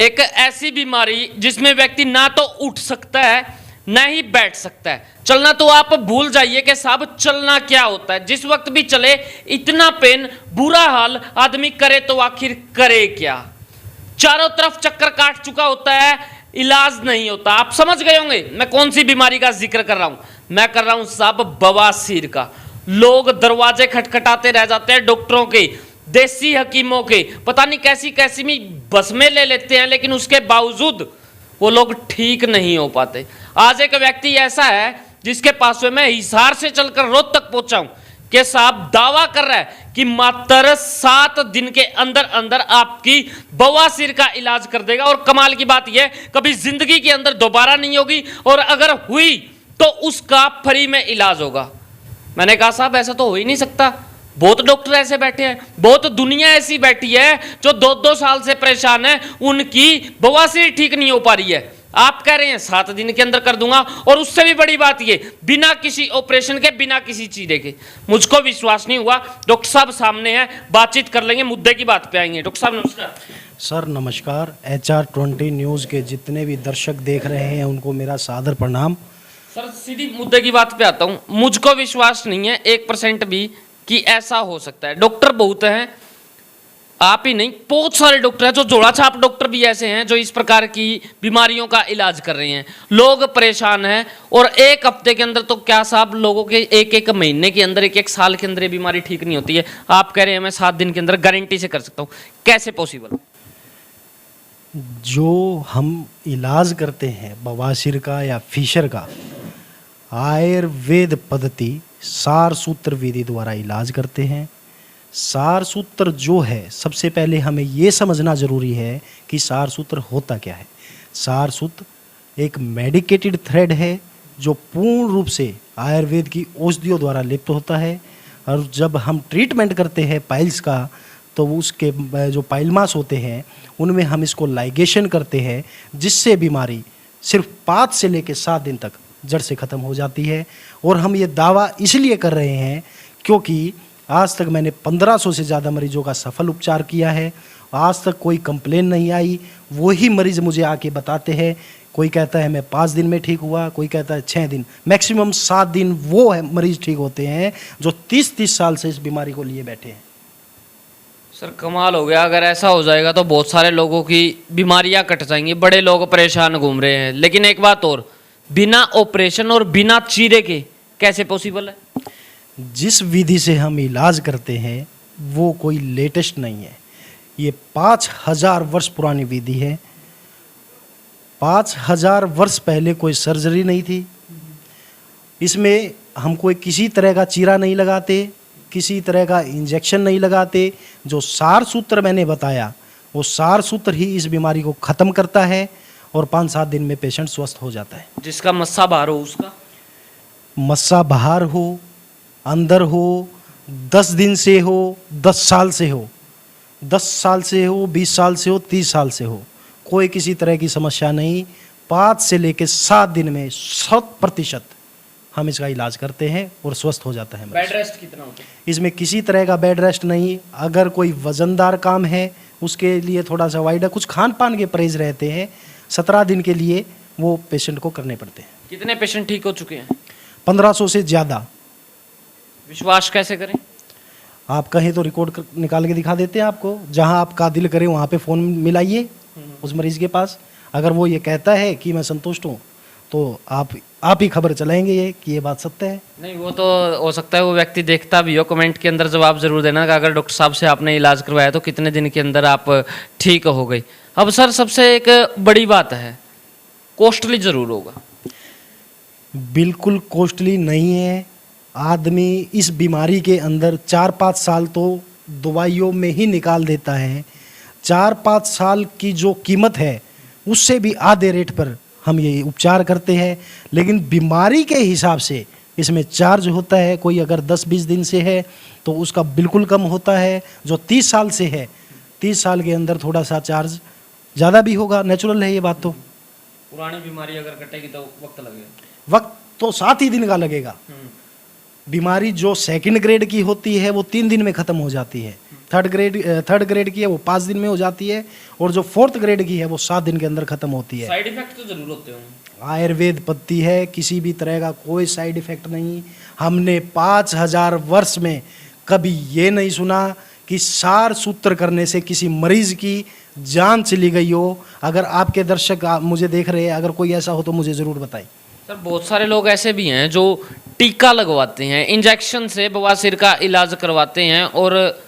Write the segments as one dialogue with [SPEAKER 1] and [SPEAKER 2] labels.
[SPEAKER 1] एक ऐसी बीमारी जिसमें व्यक्ति ना तो उठ सकता है ना ही बैठ सकता है। चलना तो आप भूल जाइए कि साहब चलना क्या होता है। जिस वक्त भी चले इतना पेन, बुरा हाल, आदमी करे तो आखिर करे क्या। चारों तरफ चक्कर काट चुका होता है, इलाज नहीं होता। आप समझ गए होंगे मैं कौन सी बीमारी का जिक्र कर रहा हूं। मैं कर रहा हूं साहब बवासीर का। लोग दरवाजे खटखटाते रह जाते हैं डॉक्टरों के, देसी हकीमों के, पता नहीं कैसी कैसी भी बसमें ले लेते हैं, लेकिन उसके बावजूद वो लोग ठीक नहीं हो पाते। आज एक व्यक्ति ऐसा है जिसके पास मैं हिसार से चलकर रोहतक तक पहुंचा हूं कि साहब दावा कर रहा है कि मात्र 7 दिन के अंदर अंदर आपकी बवासीर का इलाज कर देगा। और कमाल की बात यह कभी जिंदगी के अंदर दोबारा नहीं होगी, और अगर हुई तो उसका फ्री में इलाज होगा। मैंने कहा साहब ऐसा तो हो ही नहीं सकता। बहुत डॉक्टर ऐसे बैठे हैं, बहुत दुनिया ऐसी बैठी है जो 2-2 साल से परेशान है, उनकी बवासीर ठीक नहीं हो पा रही है। आप कह रहे हैं 7 दिन के अंदर कर दूंगा, और उससे भी बड़ी बात ये बिना किसी ऑपरेशन के, बिना किसी चीरे के। मुझको विश्वास नहीं हुआ। डॉक्टर साहब सामने हैं, बातचीत कर लेंगे, मुद्दे की बात पे आएंगे। डॉक्टर साहब नमस्कार।
[SPEAKER 2] सर नमस्कार। HR20 न्यूज़ के जितने भी दर्शक देख रहे हैं उनको मेरा सादर प्रणाम।
[SPEAKER 1] सर सीधी मुद्दे की बात पे आता हूँ। मुझको विश्वास नहीं है 1% भी कि ऐसा हो सकता है। डॉक्टर बहुत हैं, आप ही नहीं बहुत सारे डॉक्टर हैं, जो जोड़ा छाप डॉक्टर भी ऐसे हैं जो इस प्रकार की बीमारियों का इलाज कर रहे हैं। लोग परेशान हैं, और 1 हफ्ते के अंदर तो क्या साहब लोगों के 1-1 महीने के अंदर, 1-1 साल के अंदर ये बीमारी ठीक नहीं होती है। आप कह रहे हैं मैं 7 दिन के अंदर गारंटी से कर सकता हूँ, कैसे पॉसिबल?
[SPEAKER 2] जो हम इलाज करते हैं बवासीर का या फिशर का, आयुर्वेद पद्धति सार सूत्र विधि द्वारा इलाज करते हैं। सार सूत्र जो है, सबसे पहले हमें ये समझना ज़रूरी है कि सार सूत्र होता क्या है। सार सूत्र एक मेडिकेटेड थ्रेड है जो पूर्ण रूप से आयुर्वेद की औषधियों द्वारा लिप्त होता है। और जब हम ट्रीटमेंट करते हैं पाइल्स का, तो उसके जो पाइल मास होते हैं उनमें हम इसको लाइगेशन करते हैं, जिससे बीमारी सिर्फ 5 से लेकर 7 दिन तक जड़ से ख़त्म हो जाती है। और हम ये दावा इसलिए कर रहे हैं क्योंकि आज तक मैंने 1500 से ज़्यादा मरीजों का सफल उपचार किया है। आज तक कोई कंप्लेन नहीं आई। वही मरीज़ मुझे आके बताते हैं, कोई कहता है मैं 5 दिन में ठीक हुआ, कोई कहता है 6 दिन, मैक्सिमम 7 दिन वो है मरीज़ ठीक होते हैं जो 30-30 साल से इस बीमारी को लिए बैठे हैं।
[SPEAKER 1] सर कमाल हो गया। अगर ऐसा हो जाएगा तो बहुत सारे लोगों की बीमारियां कट जाएंगी, बड़े लोग परेशान घूम रहे हैं। लेकिन एक बात और, बिना ऑपरेशन और बिना चीरे के कैसे पॉसिबल है?
[SPEAKER 2] जिस विधि से हम इलाज करते हैं वो कोई लेटेस्ट नहीं है। ये 5000 वर्ष पुरानी विधि है। 5000 वर्ष पहले कोई सर्जरी नहीं थी। इसमें हम कोई किसी तरह का चीरा नहीं लगाते, किसी तरह का इंजेक्शन नहीं लगाते। जो सार सूत्र मैंने बताया वो सार सूत्र ही इस बीमारी को ख़त्म करता है, और 5-7 दिन में पेशेंट स्वस्थ हो जाता है।
[SPEAKER 1] जिसका मस्सा बाहर हो, उसका
[SPEAKER 2] मस्सा बाहर हो, अंदर हो, 10 दिन से हो, 10 साल से हो, 10 साल से हो, 20 साल से हो, 30 साल से हो, कोई किसी तरह की समस्या नहीं। 5 से लेकर 7 दिन में 100% हम इसका इलाज करते हैं और स्वस्थ हो जाता है।
[SPEAKER 1] बेड रेस्ट कितना होता है?
[SPEAKER 2] इसमें किसी तरह का बेड रेस्ट नहीं। अगर कोई वजनदार काम है उसके लिए थोड़ा सा वाइड है, कुछ खान पान के परहेज रहते हैं, 17 दिन के लिए वो पेशेंट को करने पड़ते हैं।
[SPEAKER 1] कितने पेशेंट ठीक हो चुके हैं?
[SPEAKER 2] 1500 से ज़्यादा।
[SPEAKER 1] विश्वास कैसे करें?
[SPEAKER 2] आप कहें तो रिकॉर्ड निकाल के दिखा देते हैं आपको। जहां आपका दिल करे वहां पे फ़ोन मिलाइए उस मरीज़ के पास। अगर वो ये कहता है कि मैं संतुष्ट हूँ, तो आप ही खबर चलाएंगे ये कि ये बात सत्य है।
[SPEAKER 1] नहीं, वो तो हो सकता है वो व्यक्ति देखता भी हो। कमेंट के अंदर जवाब जरूर देना कि अगर डॉक्टर साहब से आपने इलाज करवाया तो कितने दिन के अंदर आप ठीक हो गई। अब सर सबसे एक बड़ी बात है, कॉस्टली जरूर होगा।
[SPEAKER 2] बिल्कुल कॉस्टली नहीं है। आदमी इस बीमारी के अंदर 4-5 साल तो दवाइयों में ही निकाल देता है। 4-5 साल की जो कीमत है उससे भी आधे रेट पर हम ये उपचार करते हैं। लेकिन बीमारी के हिसाब से इसमें चार्ज होता है। कोई अगर 10-20 दिन से है तो उसका बिल्कुल कम होता है। जो 30 साल से है, 30 साल के अंदर थोड़ा सा चार्ज ज़्यादा भी होगा। नेचुरल है ये बात। तो
[SPEAKER 1] पुरानी बीमारी अगर कटेगी तो वक्त लगेगा।
[SPEAKER 2] वक्त तो 7 ही दिन का लगेगा। बीमारी जो सेकंड ग्रेड की होती है वो 3 दिन में ख़त्म हो जाती है। थर्ड ग्रेड की है वो 5 दिन में हो जाती है, और जो 4th ग्रेड की है वो 7 दिन के अंदर ख़त्म होती है।
[SPEAKER 1] साइड इफेक्ट तो जरूर होते होंगे।
[SPEAKER 2] आयुर्वेद पत्ती है, किसी भी तरह का कोई साइड इफेक्ट नहीं। हमने 5000 वर्ष में कभी ये नहीं सुना कि सार सूत्र करने से किसी मरीज की जान चली गई हो। अगर आपके दर्शक मुझे देख रहे हैं, अगर कोई ऐसा हो तो मुझे ज़रूर बताएं।
[SPEAKER 1] सर बहुत सारे लोग ऐसे भी हैं जो टीका लगवाते हैं, इंजेक्शन से बवासीर का इलाज करवाते हैं, और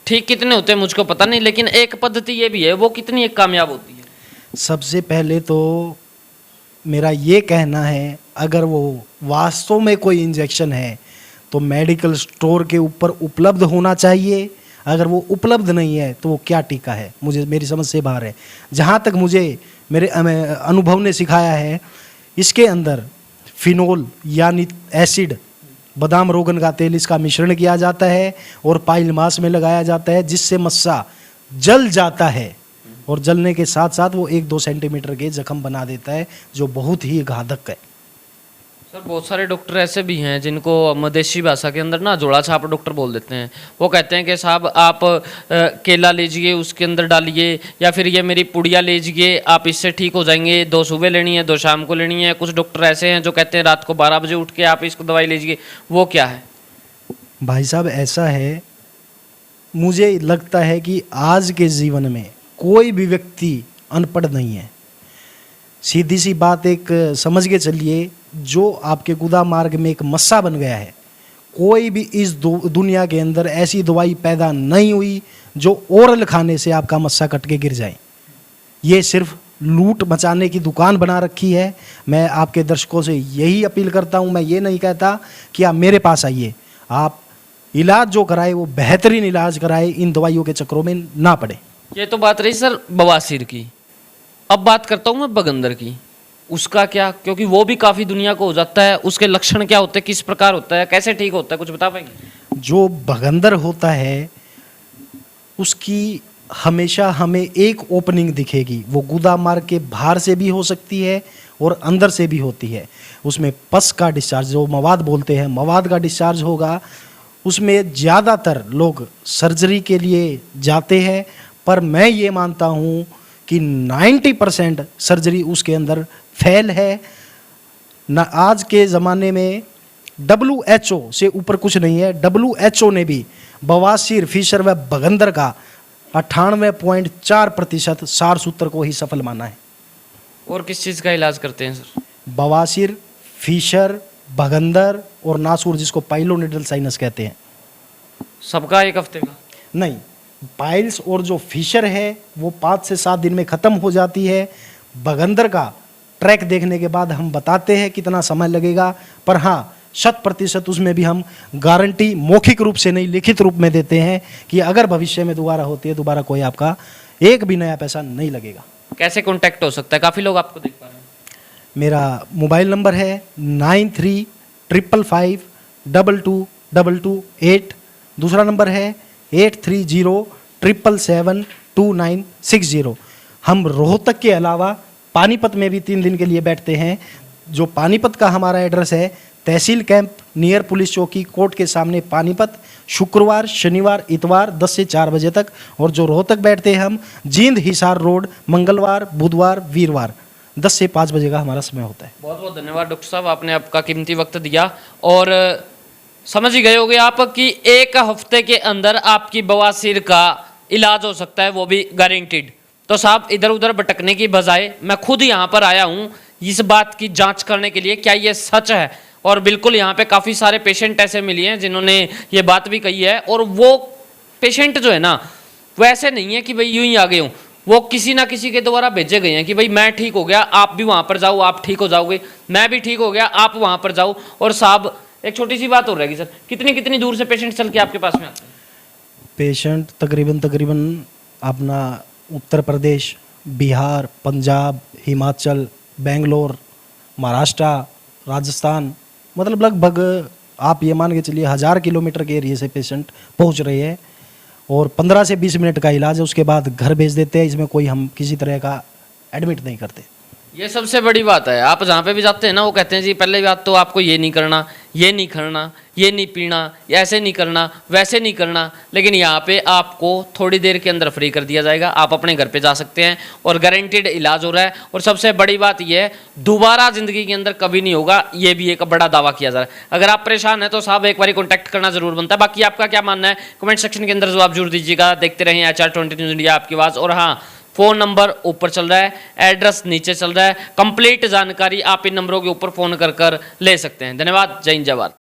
[SPEAKER 1] ठीक कितने होते हैं मुझको पता नहीं, लेकिन एक पद्धति ये भी है, वो कितनी एक कामयाब होती है?
[SPEAKER 2] सबसे पहले तो मेरा ये कहना है, अगर वो वास्तव में कोई इंजेक्शन है तो मेडिकल स्टोर के ऊपर उपलब्ध होना चाहिए। अगर वो उपलब्ध नहीं है तो वो क्या टीका है, मुझे मेरी समझ से बाहर है। जहाँ तक मुझे मेरे अनुभव ने सिखाया है, इसके अंदर फिनोल यानी एसिड, बादाम रोगन का तेल, इसका मिश्रण किया जाता है और पाइल मास में लगाया जाता है, जिससे मस्सा जल जाता है, और जलने के साथ साथ वो 1-2 सेंटीमीटर के जख्म बना देता है, जो बहुत ही घातक है।
[SPEAKER 1] सर बहुत सारे डॉक्टर ऐसे भी हैं जिनको मदेशी भाषा के अंदर ना जोड़ा छाप डॉक्टर बोल देते हैं। वो कहते हैं कि साहब आप केला लीजिए, उसके अंदर डालिए, या फिर ये मेरी पुड़िया लीजिए, आप इससे ठीक हो जाएंगे। 2 सुबह लेनी है, 2 शाम को लेनी है। कुछ डॉक्टर ऐसे हैं जो कहते हैं रात को 12 बजे उठ के आप इसको दवाई लीजिए। वो क्या है
[SPEAKER 2] भाई साहब? ऐसा है, मुझे लगता है कि आज के जीवन में कोई भी व्यक्ति अनपढ़ नहीं है। सीधी सी बात एक समझ के चलिए, जो आपके गुदा मार्ग में एक मस्सा बन गया है, कोई भी इस दुनिया के अंदर ऐसी दवाई पैदा नहीं हुई जो ओरल खाने से आपका मस्सा कट के गिर जाए। ये सिर्फ लूट मचाने की दुकान बना रखी है। मैं आपके दर्शकों से यही अपील करता हूँ, मैं ये नहीं कहता कि आप मेरे पास आइए, आप इलाज जो कराए वो बेहतरीन इलाज कराए, इन दवाइयों के चक्रों में ना पड़े।
[SPEAKER 1] ये तो बात रही सर बवासीर की। अब बात करता हूँ मैं बगंदर की। उसका क्या, क्योंकि वो भी काफ़ी दुनिया को हो जाता है, उसके लक्षण क्या होते हैं, किस प्रकार होता है, कैसे ठीक होता है, कुछ बता पाएंगे?
[SPEAKER 2] जो बगंदर होता है उसकी हमेशा हमें एक ओपनिंग दिखेगी। वो गुदा मार्ग के बाहर से भी हो सकती है और अंदर से भी होती है। उसमें पस का डिस्चार्ज, जो मवाद बोलते हैं, मवाद का डिस्चार्ज होगा। उसमें ज़्यादातर लोग सर्जरी के लिए जाते हैं, पर मैं ये मानता हूँ कि 90% सर्जरी उसके अंदर फेल है ना। आज के ज़माने में WHO से ऊपर कुछ नहीं है। WHO ने भी बवासीर, फिशर व बगंदर का 98.4% सार सूत्र को ही सफल माना है।
[SPEAKER 1] और किस चीज़ का इलाज करते हैं सर?
[SPEAKER 2] बवासीर, फिशर, बगंदर और नासूर, जिसको पाइलोनिडल साइनस कहते हैं।
[SPEAKER 1] सबका 1 हफ्ते का?
[SPEAKER 2] नहीं, पाइल्स और जो फिशर है वो 5 से 7 दिन में ख़त्म हो जाती है। बगंदर का ट्रैक देखने के बाद हम बताते हैं कितना समय लगेगा, पर हाँ 100% उसमें भी हम गारंटी मौखिक रूप से नहीं, लिखित रूप में देते हैं कि अगर भविष्य में दोबारा होती है, दोबारा कोई आपका एक भी नया पैसा नहीं लगेगा।
[SPEAKER 1] कैसे कॉन्टैक्ट हो सकता है? काफ़ी लोग आपको देख पा रहे हैं।
[SPEAKER 2] मेरा मोबाइल नंबर है 9355522228। दूसरा नंबर है 8307772960। हम रोहतक के अलावा पानीपत में भी 3 दिन के लिए बैठते हैं। जो पानीपत का हमारा एड्रेस है, तहसील कैंप नियर पुलिस चौकी, कोर्ट के सामने पानीपत, शुक्रवार, शनिवार, इतवार 10 से 4 बजे तक। और जो रोहतक बैठते हैं हम, जींद हिसार रोड, मंगलवार, बुधवार, वीरवार 10 से 5 बजे का हमारा समय होता है।
[SPEAKER 1] बहुत बहुत धन्यवाद डॉक्टर साहब, आपने आपका कीमती वक्त दिया। और समझ ही गए होंगे आप कि 1 हफ्ते के अंदर आपकी बवासीर का इलाज हो सकता है, वो भी गारंटीड। तो साहब इधर उधर भटकने की बजाय मैं खुद यहाँ पर आया हूँ इस बात की जांच करने के लिए, क्या ये सच है। और बिल्कुल यहाँ पे काफ़ी सारे पेशेंट ऐसे मिले हैं जिन्होंने ये बात भी कही है। और वो पेशेंट जो है ना, वो ऐसे नहीं है कि भाई यूं ही आ गए हूँ, वो किसी ना किसी के द्वारा भेजे गए हैं कि भाई मैं ठीक हो गया, आप भी वहाँ पर जाओ, आप ठीक हो जाओगे, मैं भी ठीक हो गया, आप वहाँ पर जाओ। और साहब एक छोटी सी बात हो रहेगी सर, कितनी दूर से पेशेंट चल के आपके पास में आते हैं?
[SPEAKER 2] पेशेंट तकरीबन अपना उत्तर प्रदेश, बिहार, पंजाब, हिमाचल, बेंगलोर, महाराष्ट्र, राजस्थान, मतलब लगभग आप ये मान के चलिए 1000 किलोमीटर के एरिए से पेशेंट पहुंच रहे हैं। और 15 से 20 मिनट का इलाज है, उसके बाद घर भेज देते हैं। इसमें कोई हम किसी तरह का एडमिट नहीं करते।
[SPEAKER 1] ये सबसे बड़ी बात है। आप जहाँ पे भी जाते हैं ना, वो कहते हैं जी पहले बात तो आपको ये नहीं करना, ये नहीं करना, ये नहीं पीना, ऐसे नहीं करना, वैसे नहीं करना। लेकिन यहाँ पे आपको थोड़ी देर के अंदर फ्री कर दिया जाएगा, आप अपने घर पे जा सकते हैं और गारंटीड इलाज हो रहा है। और सबसे बड़ी बात ये है, दोबारा ज़िंदगी के अंदर कभी नहीं होगा, ये भी एक बड़ा दावा किया जा रहा है। अगर आप परेशान हैं तो साहब एक बार कॉन्टैक्ट करना जरूर बनता है। बाकी आपका क्या मानना है कमेंट सेक्शन के अंदर जवाब जरूर दीजिएगा। देखते रहें HR20 न्यूज़ इंडिया, आपकी आवाज़। और हाँ, फ़ोन नंबर ऊपर चल रहा है, एड्रेस नीचे चल रहा है, कंप्लीट जानकारी आप इन नंबरों के ऊपर फ़ोन कर ले सकते हैं। धन्यवाद। जय हिंद, जय भारत।